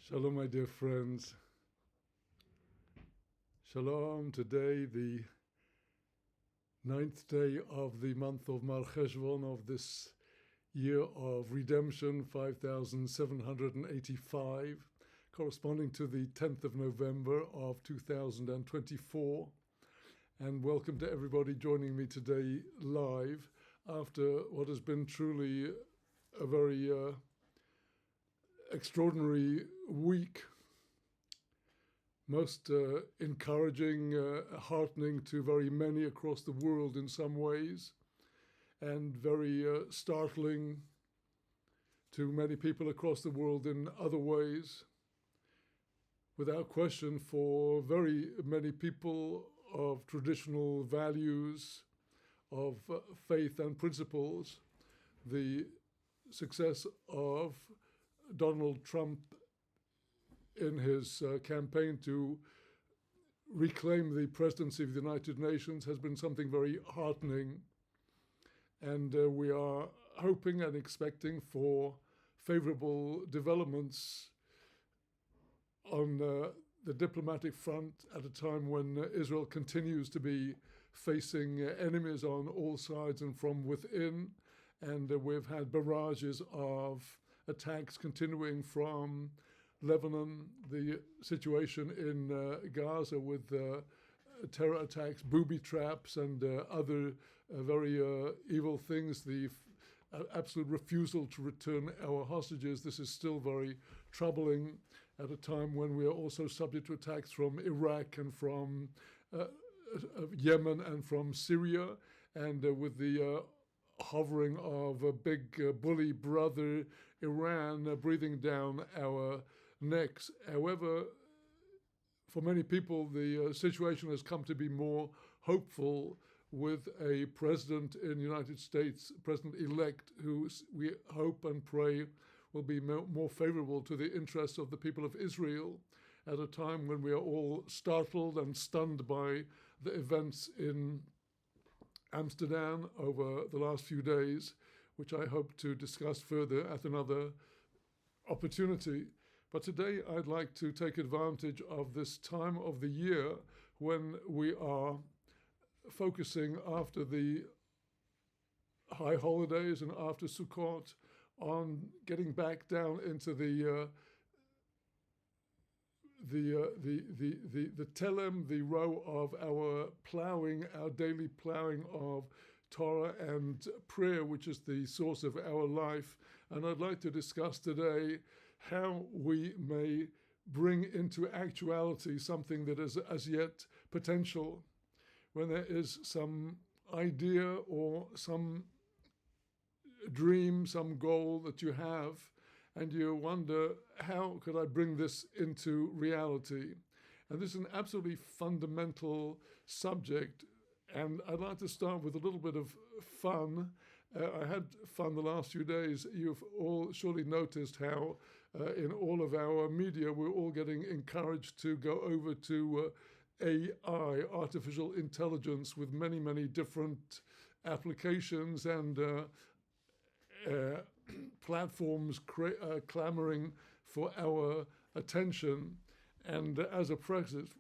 Shalom, my dear friends. Shalom. Today, the 9th day of the month of Mar Cheshvan of this year of redemption, 5785, corresponding to the 10th of November of 2024. And welcome to everybody joining me today live after what has been truly a very extraordinary week. Most encouraging, heartening to very many across the world in some ways, and very startling to many people across the world in other ways. Without question, for very many people of traditional values, of faith and principles, the success of Donald Trump in his campaign to reclaim the presidency of the United Nations has been something very heartening. And we are hoping and expecting for favorable developments on the diplomatic front at a time when Israel continues to be facing enemies on all sides and from within. And we've had barrages of attacks continuing from Lebanon, the situation in Gaza with terror attacks, booby traps, and other very evil things, the absolute refusal to return our hostages. This is still very troubling at a time when we are also subject to attacks from Iraq and from Yemen and from Syria, and with the hovering of a big bully brother, Iran, breathing down our necks. However, for many people, the situation has come to be more hopeful with a president in the United States, president-elect, who we hope and pray will be more favorable to the interests of the people of Israel at a time when we are all startled and stunned by the events in Amsterdam over the last few days, which I hope to discuss further at another opportunity. But today I'd like to take advantage of this time of the year when we are focusing after the high holidays and after Sukkot on getting back down into the telem, the row of our plowing, our daily plowing of Torah and prayer, which is the source of our life. And I'd like to discuss today how we may bring into actuality something that is as yet potential. When there is some idea or some dream, some goal that you have, and you wonder, how could I bring this into reality? And this is an absolutely fundamental subject. And I'd like to start with a little bit of fun. I had fun the last few days. You've all surely noticed how in all of our media, we're all getting encouraged to go over to AI, artificial intelligence, with many, many different applications and platforms clamoring for our attention. And as a practice,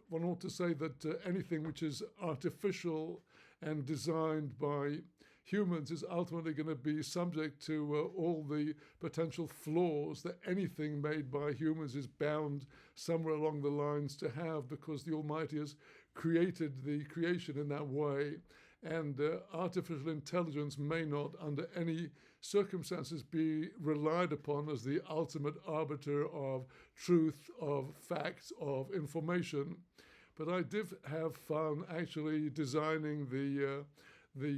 one ought to say that anything which is artificial and designed by humans is ultimately going to be subject to all the potential flaws that anything made by humans is bound somewhere along the lines to have, because the Almighty has created the creation in that way. And artificial intelligence may not, under any circumstances, be relied upon as the ultimate arbiter of truth, of facts, of information. But I did have fun actually designing the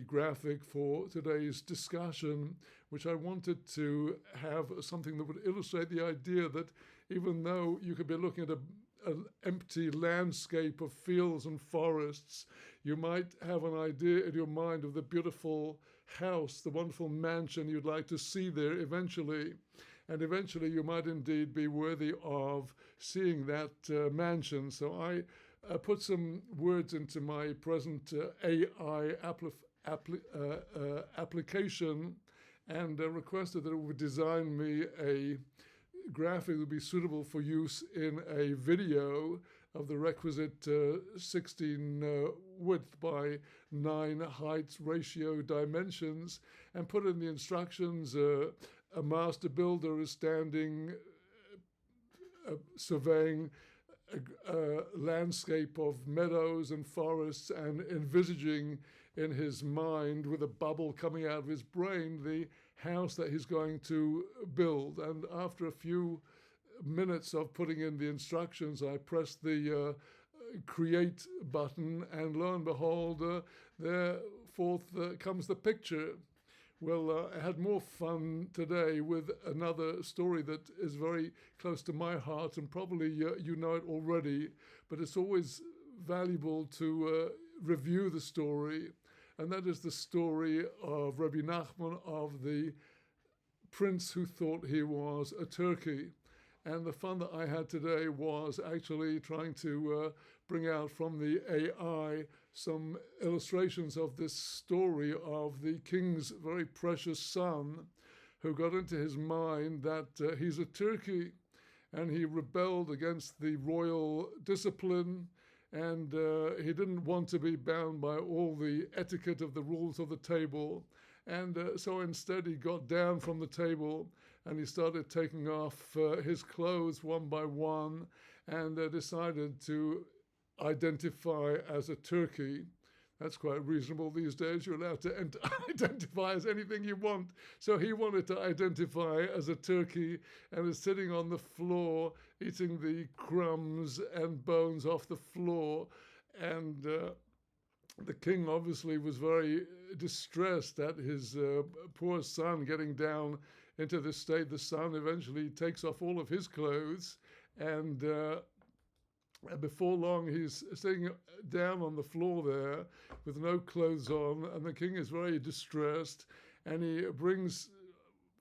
graphic for today's discussion, which I wanted to have something that would illustrate the idea that even though you could be looking at an empty landscape of fields and forests, you might have an idea in your mind of the beautiful house, the wonderful mansion you'd like to see there eventually. And eventually you might indeed be worthy of seeing that mansion. So I put some words into my present AI application and requested that it would design me a graphic would be suitable for use in a video of the requisite 16 width by 9 height ratio dimensions, and put in the instructions. A master builder is standing surveying a landscape of meadows and forests and envisaging in his mind, with a bubble coming out of his brain, the house that he's going to build. And after a few minutes of putting in the instructions, I pressed the create button, and lo and behold, there forth comes the picture. Well, I had more fun today with another story that is very close to my heart, and probably you know it already, but it's always valuable to review the story, and that is the story of Rabbi Nachman, of the prince who thought he was a turkey. And the fun that I had today was actually trying to bring out from the AI some illustrations of this story of the king's very precious son, who got into his mind that he's a turkey, and he rebelled against the royal discipline, and he didn't want to be bound by all the etiquette of the rules of the table. And so instead he got down from the table and he started taking off his clothes one by one, and decided to identify as a turkey. That's quite reasonable these days. You're allowed to identify as anything you want. So he wanted to identify as a turkey, and is sitting on the floor eating the crumbs and bones off the floor. And the king obviously was very distressed at his poor son getting down into this state. The son eventually takes off all of his clothes, and before long he's sitting down on the floor there with no clothes on, and the king is very distressed, and he brings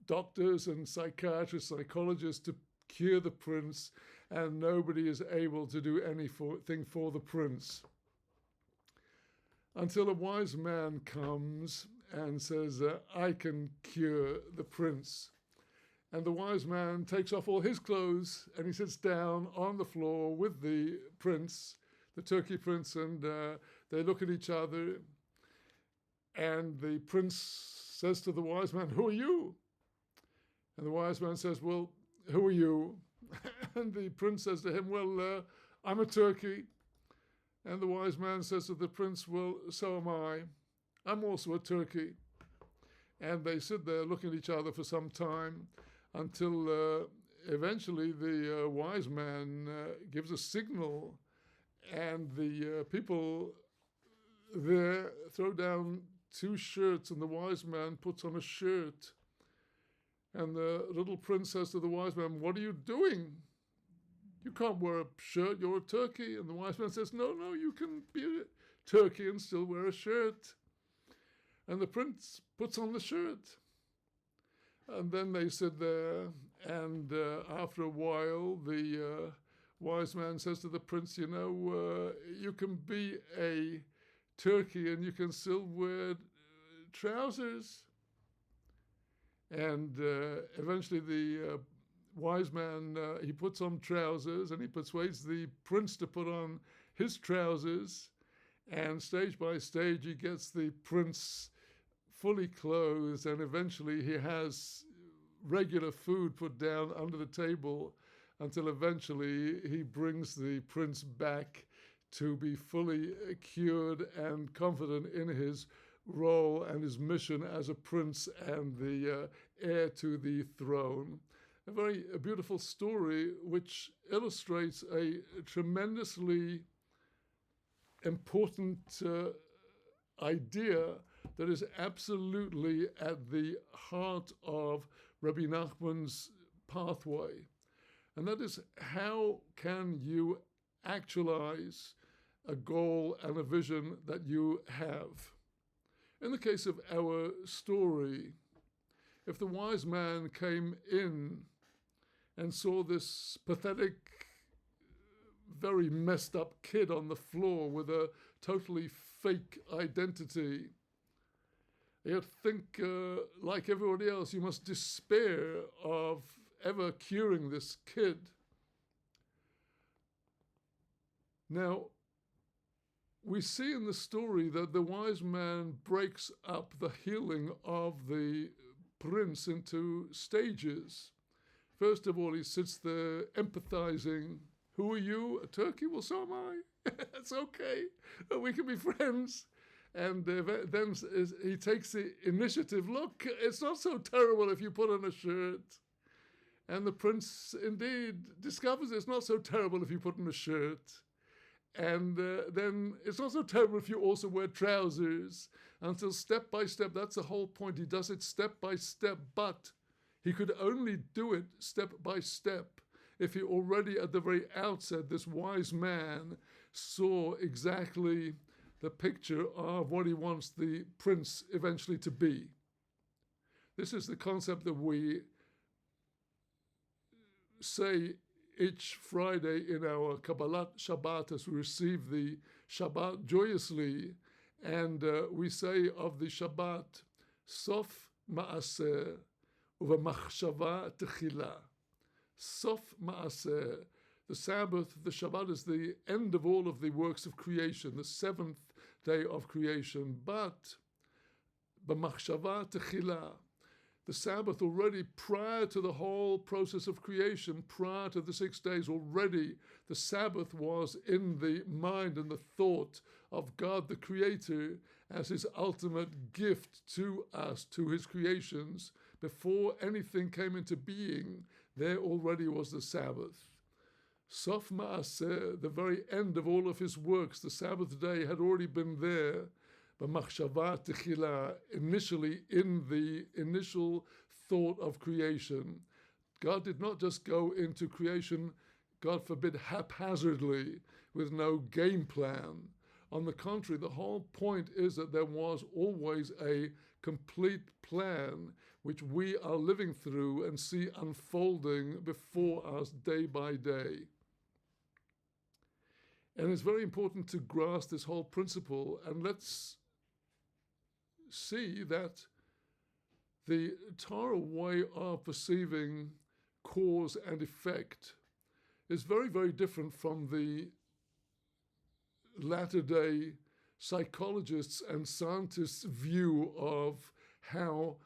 doctors and psychiatrists, psychologists to cure the prince, and nobody is able to do anything for the prince. Until a wise man comes and says, I can cure the prince. And the wise man takes off all his clothes, and he sits down on the floor with the prince, the turkey prince, and they look at each other. And the prince says to the wise man, who are you? And the wise man says, well, who are you? And the prince says to him, well, I'm a turkey. And the wise man says to the prince, well, so am I. I'm also a turkey. And they sit there looking at each other for some time, until eventually the wise man gives a signal, and the people there throw down 2 shirts, and the wise man puts on a shirt. And the little prince says to the wise man, what are you doing? You can't wear a shirt, you're a turkey. And the wise man says, no, you can be a turkey and still wear a shirt. And the prince puts on the shirt. And then they sit there, and after a while, the wise man says to the prince, you can be a turkey and you can still wear trousers. And eventually the wise man, he puts on trousers, and he persuades the prince to put on his trousers, and stage by stage he gets the prince fully clothed, and eventually he has regular food put down under the table, until eventually he brings the prince back to be fully cured and confident in his role and his mission as a prince and the heir to the throne. A very beautiful story which illustrates a tremendously important idea that is absolutely at the heart of Rabbi Nachman's pathway. And that is, how can you actualize a goal and a vision that you have? In the case of our story, if the wise man came in and saw this pathetic, very messed up kid on the floor with a totally fake identity, you'd think, like everybody else, you must despair of ever curing this kid. Now, we see in the story that the wise man breaks up the healing of the prince into stages. First of all, he sits there empathizing. Who are you? A turkey? Well, so am I. It's okay. We can be friends. And then he takes the initiative. Look, it's not so terrible if you put on a shirt. And the prince indeed discovers it's not so terrible if you put on a shirt. And then it's not so terrible if you also wear trousers. Until step by step, that's the whole point. He does it step by step, but he could only do it step by step if he already at the very outset, this wise man, saw exactly the picture of what he wants the prince eventually to be. This is the concept that we say each Friday in our Kabbalat Shabbat as we receive the Shabbat joyously, and we say of the Shabbat, Sof Ma'aseh Uvamachshava Techila. Sof Ma'aseh. The Sabbath, the Shabbat, is the end of all of the works of creation, the seventh day of creation. But B'machshava Techila, the Sabbath already prior to the whole process of creation, prior to the 6 days, already the Sabbath was in the mind and the thought of God the Creator as his ultimate gift to us, to his creations. Before anything came into being, there already was the Sabbath. Sof Ma'aseh, the very end of all of his works, the Sabbath day had already been there. B'machshava techila, initially in the initial thought of creation. God did not just go into creation, God forbid, haphazardly, with no game plan. On the contrary, the whole point is that there was always a complete plan which we are living through and see unfolding before us day by day. And it's very important to grasp this whole principle, and let's see that the Torah way of perceiving cause and effect is very, very different from the latter-day psychologists' and scientists' view of how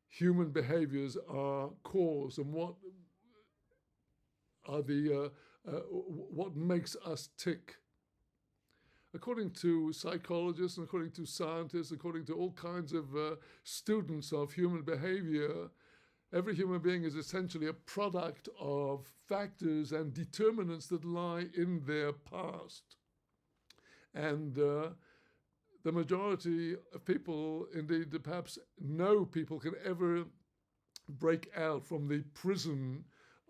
human behaviors are caused and what are what makes us tick. According to psychologists and according to scientists, according to all kinds of students of human behavior, every human being is essentially a product of factors and determinants that lie in their past. And the majority of people, indeed perhaps no people, can ever break out from the prison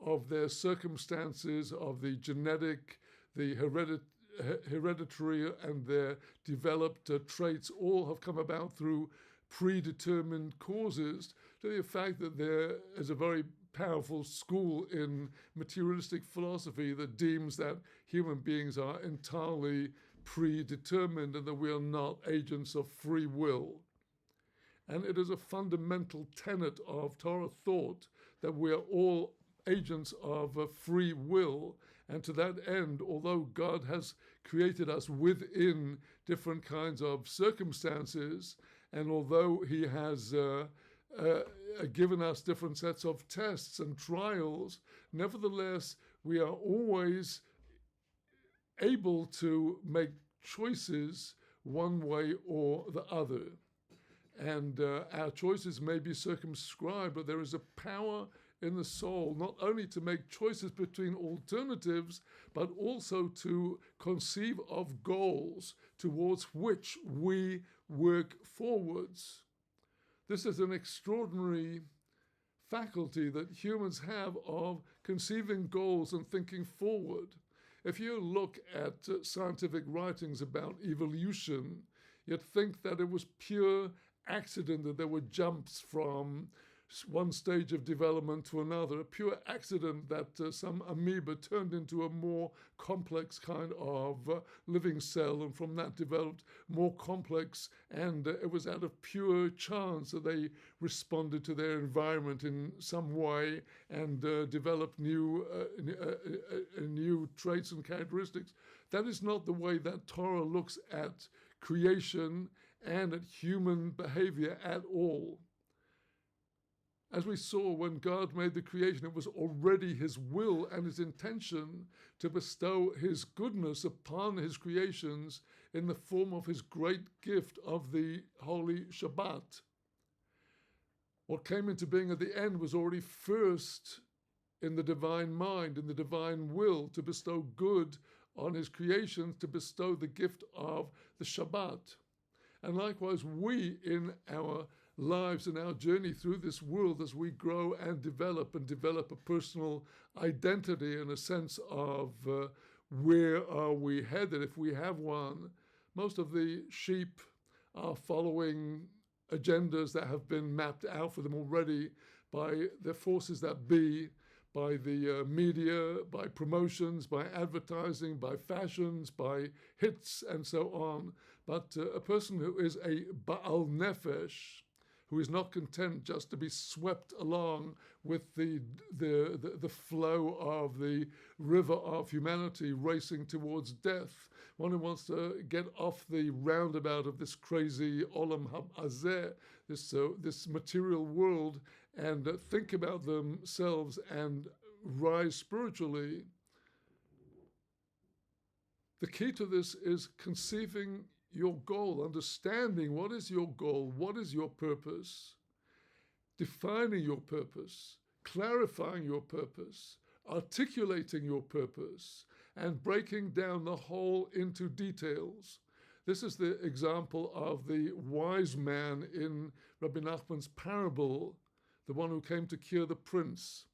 of their circumstances, of the genetic, the hereditary and their developed traits all have come about through predetermined causes, to the fact that there is a very powerful school in materialistic philosophy that deems that human beings are entirely predetermined and that we are not agents of free will. And it is a fundamental tenet of Torah thought that we are all agents of free will. And to that end, although God has created us within different kinds of circumstances, and although he has given us different sets of tests and trials, nevertheless, we are always able to make choices one way or the other. And our choices may be circumscribed, but there is a power in the soul, not only to make choices between alternatives, but also to conceive of goals towards which we work forwards. This is an extraordinary faculty that humans have of conceiving goals and thinking forward. If you look at scientific writings about evolution, you'd think that it was pure accident that there were jumps from one stage of development to another, a pure accident that some amoeba turned into a more complex kind of living cell, and from that developed more complex, and it was out of pure chance that they responded to their environment in some way and developed new traits and characteristics. That is not the way that Torah looks at creation and at human behavior at all. As we saw, when God made the creation, it was already his will and his intention to bestow his goodness upon his creations in the form of his great gift of the Holy Shabbat. What came into being at the end was already first in the divine mind, in the divine will, to bestow good on his creations, to bestow the gift of the Shabbat. And likewise, we in our lives and our journey through this world, as we grow and develop a personal identity and a sense of where are we headed, if we have one. Most of the sheep are following agendas that have been mapped out for them already by the forces that be, by the media, by promotions, by advertising, by fashions, by hits, and so on. But a person who is a Baal Nefesh, who is not content just to be swept along with the flow of the river of humanity racing towards death, one who wants to get off the roundabout of this crazy Olam Hazeh, this material world, and think about themselves and rise spiritually. The key to this is conceiving your goal, understanding what is your goal, what is your purpose, defining your purpose, clarifying your purpose, articulating your purpose, and breaking down the whole into details. This is the example of the wise man in Rabbi Nachman's parable, the one who came to cure the prince.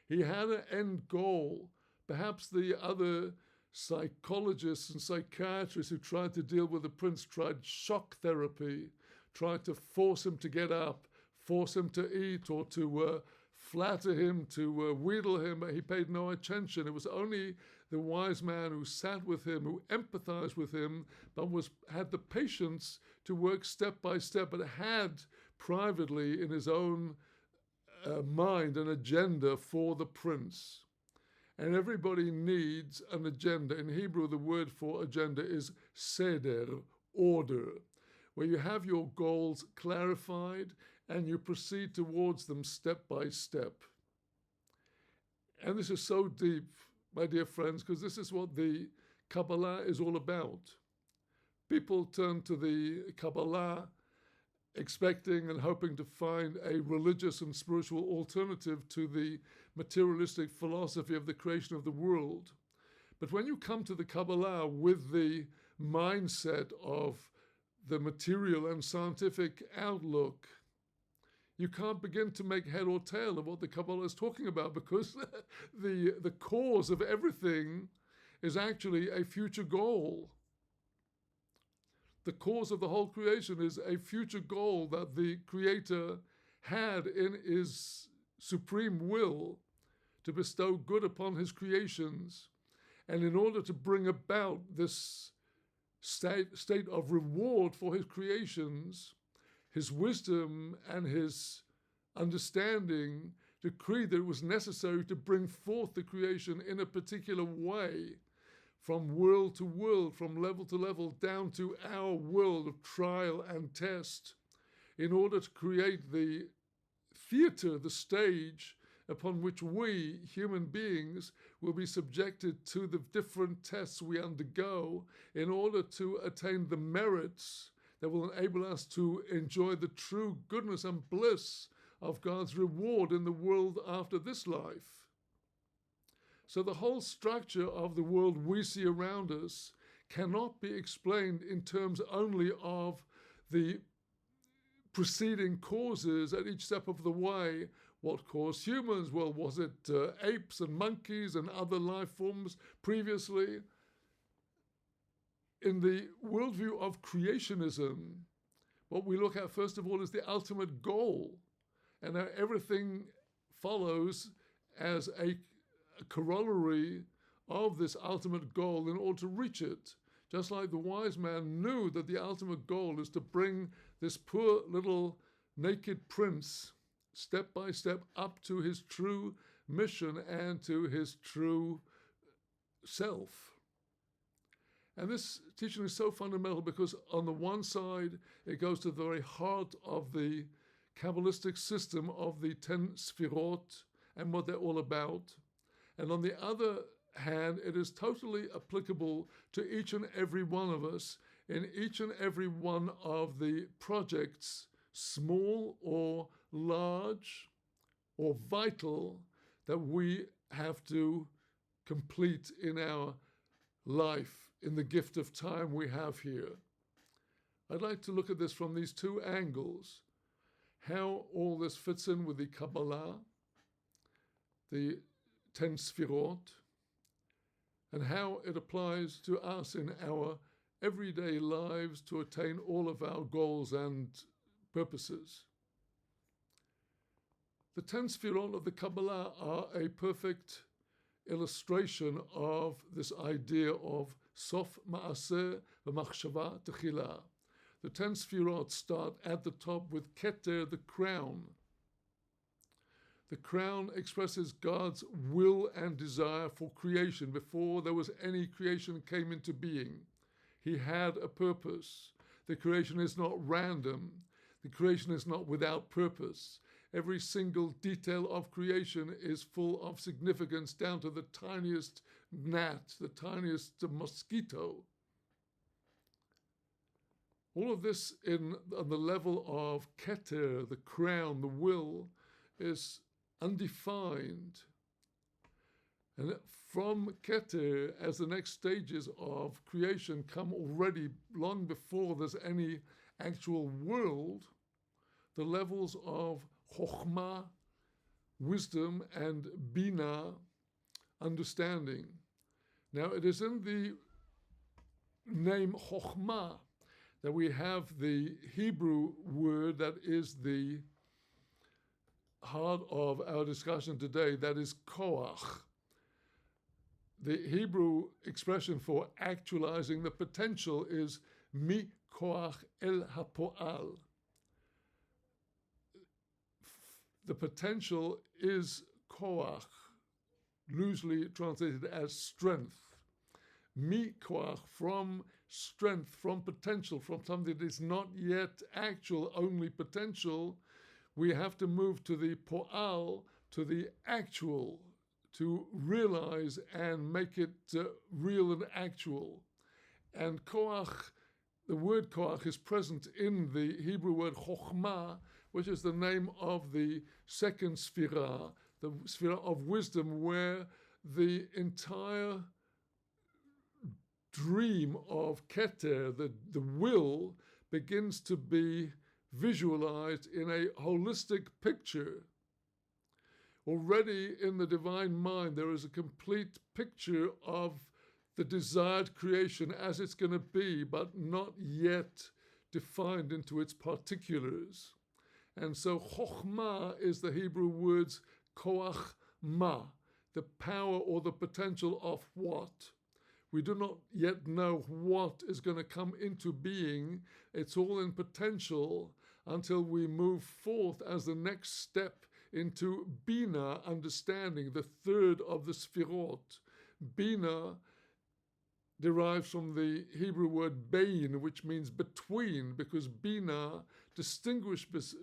He had an end goal. Perhaps the other psychologists and psychiatrists who tried to deal with the prince tried shock therapy, tried to force him to get up, force him to eat, or to flatter him, to wheedle him, but he paid no attention. It was only the wise man who sat with him, who empathized with him, but had the patience to work step by step, but had privately in his own mind an agenda for the prince. And everybody needs an agenda. In Hebrew, the word for agenda is seder, order, where you have your goals clarified and you proceed towards them step by step. And this is so deep, my dear friends, because this is what the Kabbalah is all about. People turn to the Kabbalah expecting and hoping to find a religious and spiritual alternative to the materialistic philosophy of the creation of the world. But when you come to the Kabbalah with the mindset of the material and scientific outlook, you can't begin to make head or tail of what the Kabbalah is talking about, because the cause of everything is actually a future goal. The cause of the whole creation is a future goal that the Creator had in his supreme will to bestow good upon his creations. And in order to bring about this state of reward for his creations, his wisdom and his understanding decreed that it was necessary to bring forth the creation in a particular way, from world to world, from level to level, down to our world of trial and test, in order to create the theater, the stage, upon which we, human beings, will be subjected to the different tests we undergo in order to attain the merits that will enable us to enjoy the true goodness and bliss of God's reward in the world after this life. So the whole structure of the world we see around us cannot be explained in terms only of the preceding causes at each step of the way. What caused humans? Well, was it apes and monkeys and other life forms previously? In the worldview of creationism, what we look at first of all is the ultimate goal. and everything follows as a corollary of this ultimate goal in order to reach it. Just like the wise man knew that the ultimate goal is to bring this poor little naked prince step by step up to his true mission and to his true self. And this teaching is so fundamental because on the one side, it goes to the very heart of the Kabbalistic system of the 10 Sfirot and what they're all about. And on the other hand, it is totally applicable to each and every one of us in each and every one of the projects, small or large or vital, that we have to complete in our life, in the gift of time we have here. I'd like to look at this from these two angles, how all this fits in with the Kabbalah, the 10 Sfirot, and how it applies to us in our everyday lives to attain all of our goals and purposes. The 10 Sfirot of the Kabbalah are a perfect illustration of this idea of Sof Ma'aseh v'Machshava Techila. The 10 Sfirot start at the top with Keter, the crown. The crown expresses God's will and desire for creation. Before there was any creation came into being, He had a purpose. The creation is not random. The creation is not without purpose. Every single detail of creation is full of significance, down to the tiniest gnat, the tiniest mosquito. All of this on the level of Keter, the crown, the will, is undefined. And from Keter, as the next stages of creation come already long before there's any actual world, the levels of Chokhmah, wisdom, and Bina, understanding. Now, it is in the name Chokhmah that we have the Hebrew word that is the heart of our discussion today, that is koach. The Hebrew expression for actualizing the potential is mi koach el hapo'al. The potential is koach, loosely translated as strength. Mi koach, from strength, from potential, from something that is not yet actual, only potential. We have to move to the po'al, to the actual, to realize and make it real and actual. And koach, the word koach, is present in the Hebrew word chokhmah, which is the name of the second sphira, the sphira of wisdom, where the entire dream of Keter, the will, begins to be visualized in a holistic picture. Already in the divine mind, there is a complete picture of the desired creation as it's going to be, but not yet defined into its particulars. And so chokhmah is the Hebrew words koach ma, the power or the potential of what. We do not yet know what is going to come into being. It's all in potential until we move forth as the next step into Bina, understanding, the third of the Sfirot. Bina derives from the Hebrew word bein, which means between, because Bina distinguishes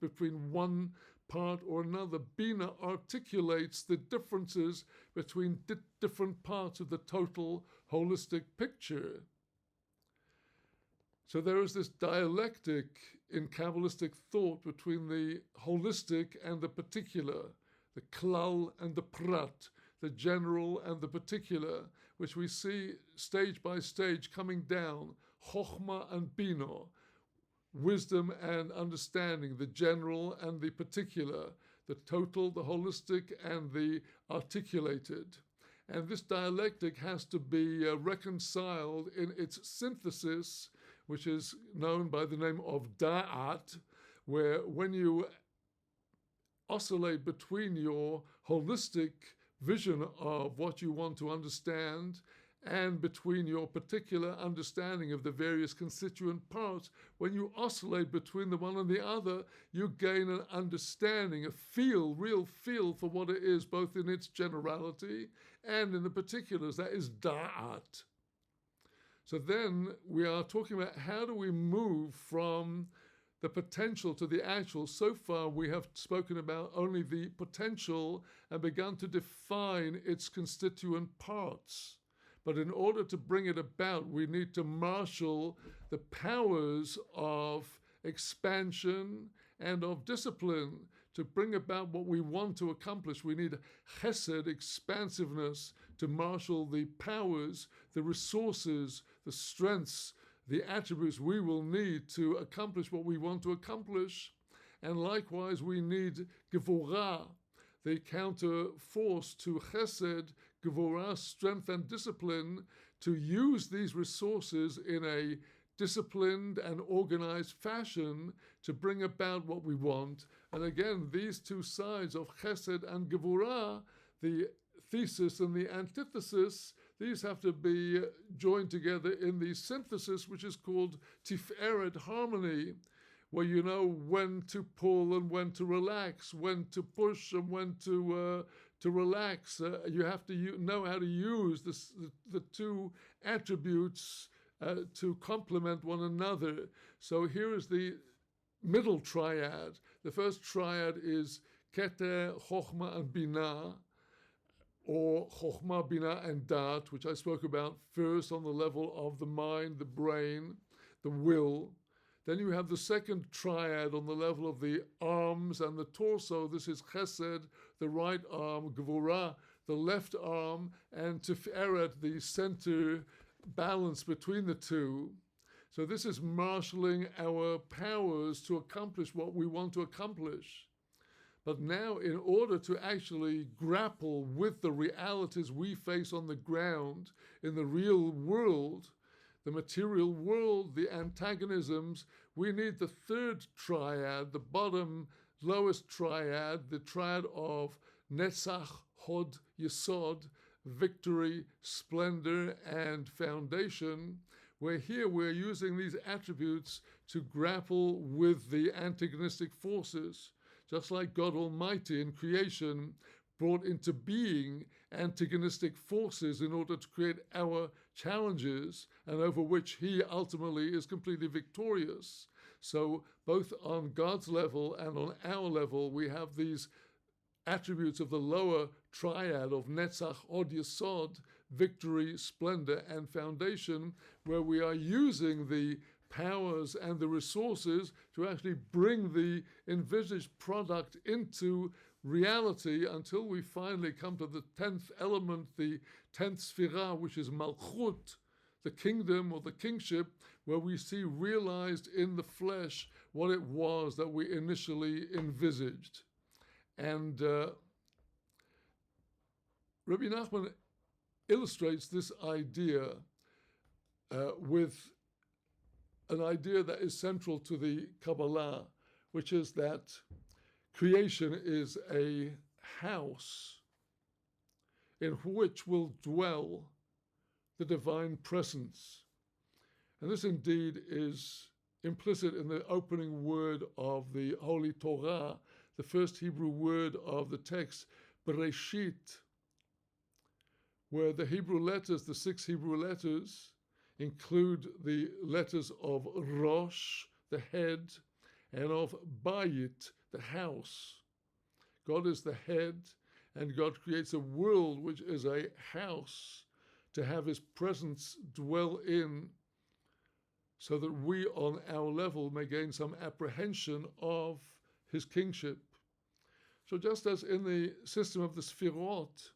between one part or another. Bina articulates the differences between different parts of the total holistic picture. So there is this dialectic in Kabbalistic thought between the holistic and the particular, the klal and the prat, the general and the particular, which we see stage by stage coming down, chokhmah and bina, wisdom and understanding, the general and the particular, the total, the holistic, and the articulated. And this dialectic has to be reconciled in its synthesis, which is known by the name of da'at, where when you oscillate between your holistic vision of what you want to understand and between your particular understanding of the various constituent parts. When you oscillate between the one and the other, you gain an understanding, a feel, real feel for what it is, both in its generality and in the particulars. That is da'at. So then we are talking about how do we move from the potential to the actual. So far we have spoken about only the potential and begun to define its constituent parts. But in order to bring it about, we need to marshal the powers of expansion and of discipline to bring about what we want to accomplish. We need chesed, expansiveness, to marshal the powers, the resources, the strengths, the attributes we will need to accomplish what we want to accomplish. And likewise, we need gevurah, the counter force to chesed, gevurah, strength and discipline, to use these resources in a disciplined and organized fashion to bring about what we want. And again, these two sides of chesed and gevurah, the thesis and the antithesis, these have to be joined together in the synthesis, which is called tiferet, harmony, where you know when to pull and when to relax, when to push and when to relax. You have to know how to use the two attributes to complement one another. So here is the middle triad. The first triad is keter, chokhmah, and binah, or chokhmah, binah, and dat, which I spoke about first on the level of the mind, the brain, the will. Then you have the second triad on the level of the arms and the torso. This is chesed, the right arm, gevurah, the left arm, and tiferet, the center balance between the two. So this is marshaling our powers to accomplish what we want to accomplish. But now, in order to actually grapple with the realities we face on the ground, in the real world, the material world, the antagonisms, we need the third triad, the bottom, lowest triad, the triad of netzach, hod, yesod, victory, splendor, and foundation, where here we're using these attributes to grapple with the antagonistic forces. Just like God Almighty in creation brought into being antagonistic forces in order to create our challenges, and over which he ultimately is completely victorious. So both on God's level and on our level, we have these attributes of the lower triad of netzach, hod, yesod, victory, splendor, and foundation, where we are using the powers and the resources to actually bring the envisaged product into reality until we finally come to the 10th element, the 10th sphira, which is malchut, the kingdom or the kingship, where we see realized in the flesh what it was that we initially envisaged. And Rabbi Nachman illustrates this idea with an idea that is central to the Kabbalah, which is that creation is a house in which will dwell the divine presence. And this indeed is implicit in the opening word of the Holy Torah, the first Hebrew word of the text, Bereshit, where the Hebrew letters, the 6 Hebrew letters, include the letters of Rosh, the head, and of Bayit, the house. God is the head, and God creates a world which is a house to have his presence dwell in, so that we on our level may gain some apprehension of his kingship. So just as in the system of the Sfirot,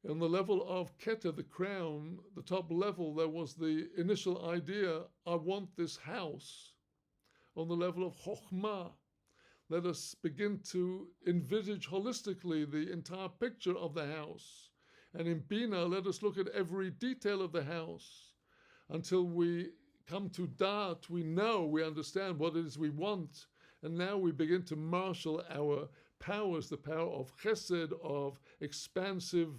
on the level of Keter, the crown, the top level, there was the initial idea, I want this house. On the level of Chokhmah, let us begin to envisage holistically the entire picture of the house. And in Bina, let us look at every detail of the house until we come to Da'at, we know, we understand what it is we want, And now we begin to marshal our powers, the power of chesed, of expansive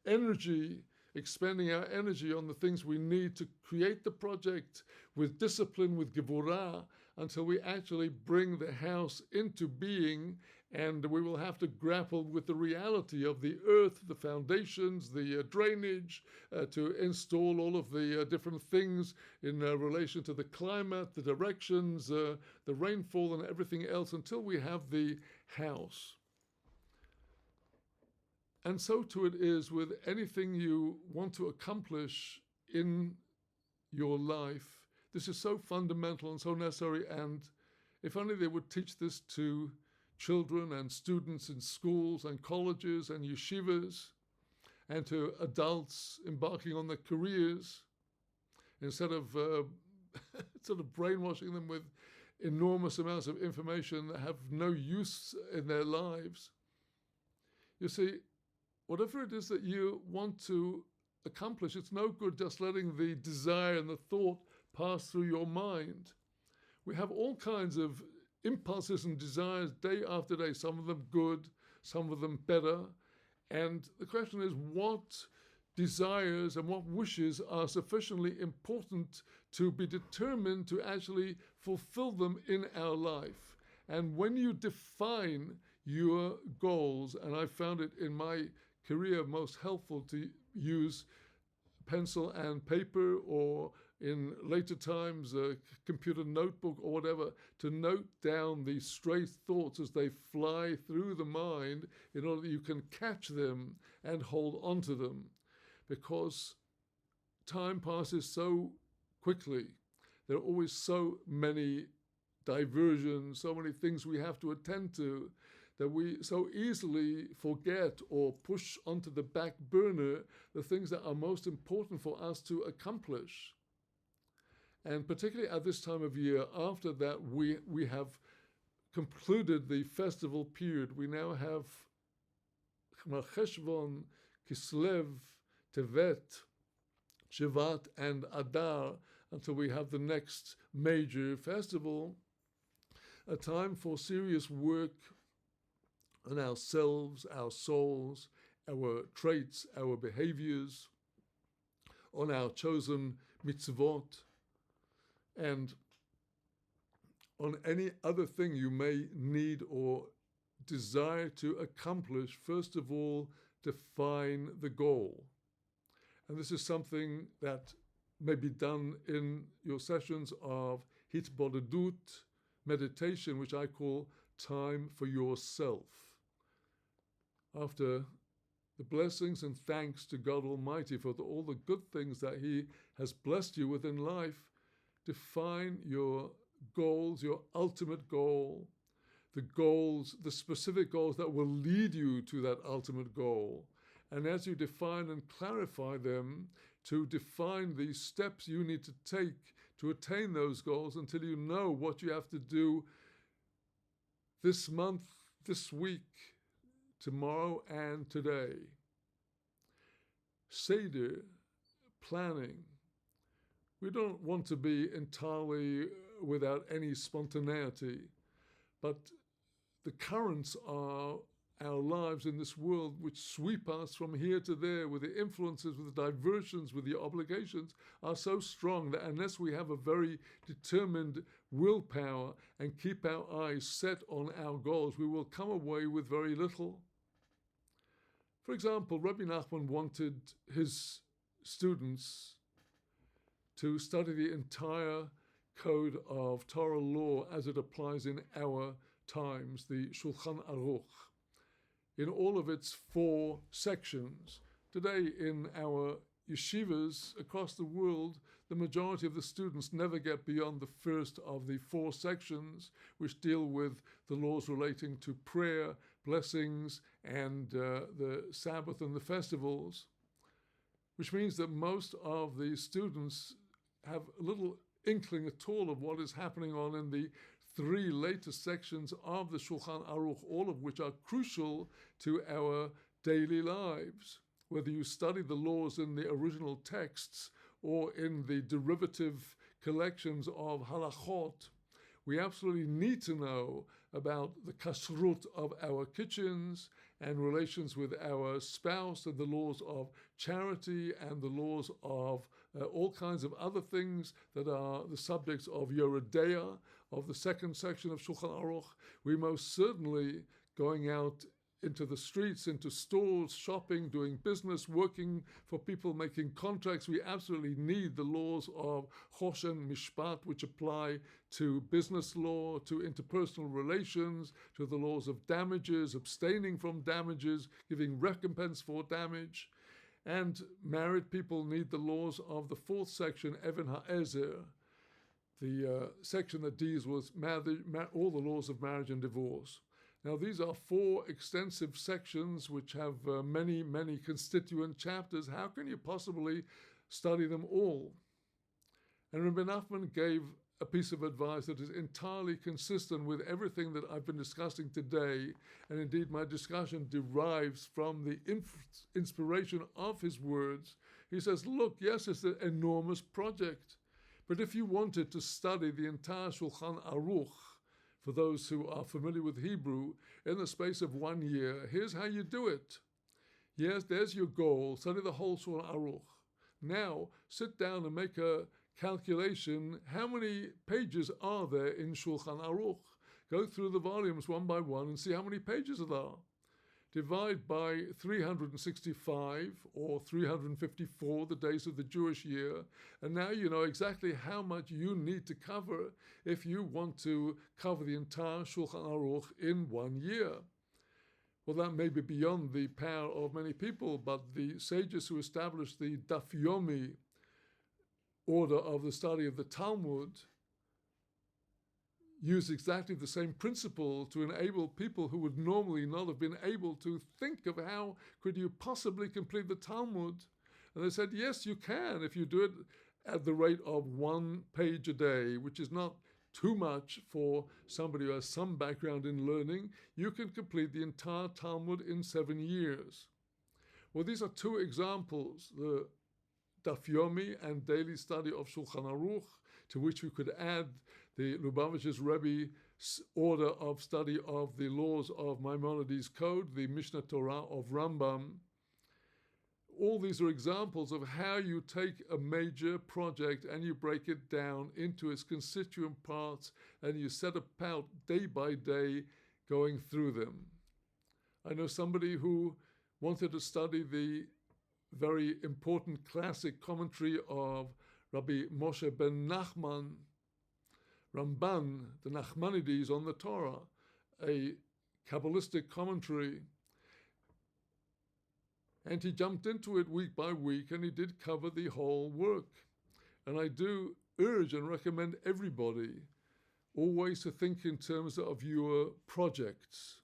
energy, expending our energy on the things we need to create the project with discipline, with gevurah, until we actually bring the house into being. And we will have to grapple with the reality of the earth, the foundations, the drainage, to install all of the different things in relation to the climate, the directions, the rainfall, and everything else until we have the house. And so too it is with anything you want to accomplish in your life. This is so fundamental and so necessary, and if only they would teach this to children and students in schools and colleges and yeshivas, and to adults embarking on their careers, instead of sort of brainwashing them with enormous amounts of information that have no use in their lives. You see, whatever it is that you want to accomplish, it's no good just letting the desire and the thought pass through your mind. We have all kinds of impulses and desires day after day, some of them good, some of them better. And the question is, what desires and what wishes are sufficiently important to be determined to actually fulfill them in our life? And when you define your goals, and I found it in my career most helpful to use pencil and paper, or in later times a computer notebook or whatever, to note down the stray thoughts as they fly through the mind in order that you can catch them and hold on to them. Because time passes so quickly. There are always so many diversions, so many things we have to attend to, that we so easily forget or push onto the back burner the things that are most important for us to accomplish. And particularly at this time of year, after that we have concluded the festival period. We now have Cheshvan, Kislev, Tevet, Shevat, and Adar until we have the next major festival, a time for serious work on ourselves, our souls, our traits, our behaviors, on our chosen mitzvot, and on any other thing you may need or desire to accomplish. First of all, define the goal. And this is something that may be done in your sessions of hitbodedut, meditation, which I call time for yourself. After the blessings and thanks to God Almighty for all the good things that He has blessed you with in life, define your goals, your ultimate goal, the goals, the specific goals that will lead you to that ultimate goal. And as you define and clarify them, to define the steps you need to take to attain those goals until you know what you have to do this month, this week, tomorrow, and today. Seder, planning. We don't want to be entirely without any spontaneity, but the currents are our lives in this world, which sweep us from here to there with the influences, with the diversions, with the obligations, are so strong that unless we have a very determined willpower and keep our eyes set on our goals, we will come away with very little. For example, Rabbi Nachman wanted his students to study the entire code of Torah law as it applies in our times, the Shulchan Aruch, in all of its 4 sections. Today in our yeshivas across the world, the majority of the students never get beyond the first of the 4 sections, which deal with the laws relating to prayer, blessings, and the Sabbath and the festivals, which means that most of the students have little inkling at all of what is happening on in the 3 latest sections of the Shulchan Aruch, all of which are crucial to our daily lives. Whether you study the laws in the original texts or in the derivative collections of halachot, We absolutely need to know about the kashrut of our kitchens and relations with our spouse and the laws of charity and the laws of all kinds of other things that are the subjects of Yoredeya, of the second section of Shulchan Aruch. We most certainly going out into the streets, into stores, shopping, doing business, working for people, making contracts. We absolutely need the laws of Choshen Mishpat, which apply to business law, to interpersonal relations, to the laws of damages, abstaining from damages, giving recompense for damage. And married people need the laws of the fourth section, Even HaEzer, the section that deals with all the laws of marriage and divorce. Now, these are four extensive sections which have many, many constituent chapters. How can you possibly study them all? And Rabbi Nachman gave a piece of advice that is entirely consistent with everything that I've been discussing today. And indeed, my discussion derives from the inspiration of his words. He says, look, yes, it's an enormous project. But if you wanted to study the entire Shulchan Aruch, for those who are familiar with Hebrew, in the space of 1 year, here's how you do it. Yes, there's your goal. Study the whole Shulchan Aruch. Now, sit down and make a calculation. How many pages are there in Shulchan Aruch? Go through the volumes one by one and see how many pages there are. Divide by 365 or 354, the days of the Jewish year, and now you know exactly how much you need to cover if you want to cover the entire Shulchan Aruch in 1 year. Well, that may be beyond the power of many people, but the sages who established the Daf Yomi order of the study of the Talmud use exactly the same principle to enable people who would normally not have been able to think of how could you possibly complete the Talmud. And they said, yes, you can if you do it at the rate of 1 page a day, which is not too much for somebody who has some background in learning. You can complete the entire Talmud in 7 years. Well, these are two examples, the Daf Yomi and daily study of Shulchan Aruch, to which we could add the Lubavitcher's Rebbe's order of study of the laws of Maimonides' Code, the Mishnah Torah of Rambam. All these are examples of how you take a major project and you break it down into its constituent parts and you set about day by day going through them. I know somebody who wanted to study the very important classic commentary of Rabbi Moshe ben Nachman, Ramban, the Nachmanides on the Torah, a Kabbalistic commentary. And he jumped into it week by week, and he did cover the whole work. And I do urge and recommend everybody always to think in terms of your projects,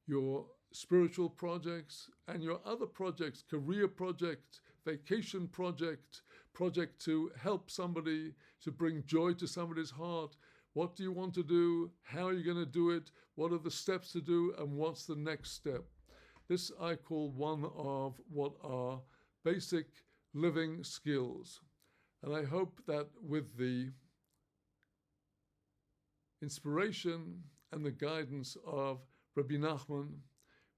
your spiritual projects and your other projects, career project, vacation project, project to help somebody, to bring joy to somebody's heart. What do you want to do? How are you going to do it? What are the steps to do? And what's the next step? This I call one of what are basic living skills. And I hope that with the inspiration and the guidance of Rabbi Nachman,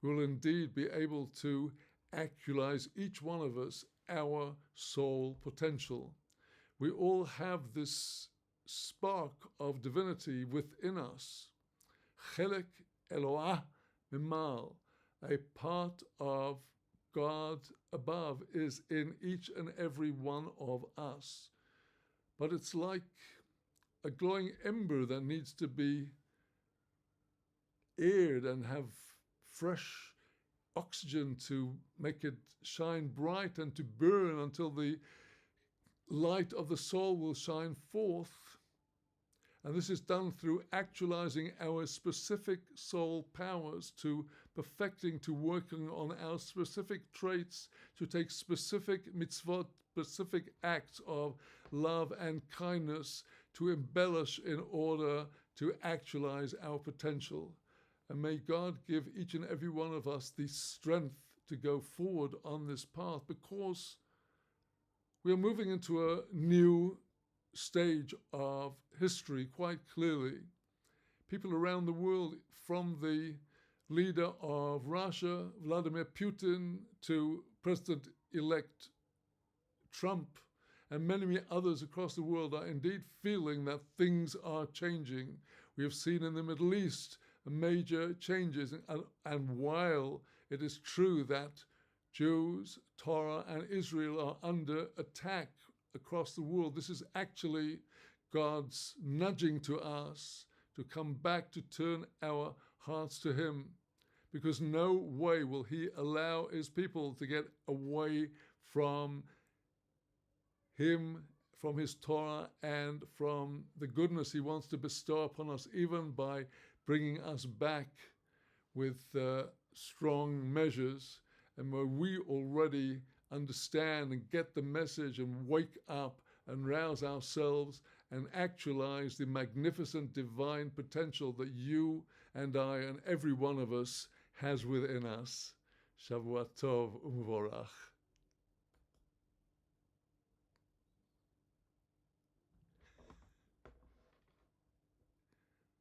we will indeed be able to actualize, each one of us, our soul potential. We all have this spark of divinity within us. Chelek Eloah Mimal, a part of God above is in each and every one of us. But it's like a glowing ember that needs to be aired and have fresh oxygen to make it shine bright and to burn until the light of the soul will shine forth. And this is done through actualizing our specific soul powers, to perfecting, to working on our specific traits, to take specific mitzvot, specific acts of love and kindness to embellish in order to actualize our potential. And may God give each and every one of us the strength to go forward on this path, because we are moving into a new stage of history quite clearly. people around the world, from the leader of Russia, Vladimir Putin, to President-elect Trump, and many, many others across the world, are indeed feeling that things are changing. We have seen in the Middle East major changes, and while it is true that Jews, Torah, and Israel are under attack across the world, this is actually God's nudging to us to come back, to turn our hearts to Him, because no way will He allow His people to get away from Him, from His Torah, and from the goodness He wants to bestow upon us, even by bringing us back with strong measures, and where we already understand and get the message and wake up and rouse ourselves and actualize the magnificent divine potential that you and I and every one of us has within us. Shavua Tov U'Vorach.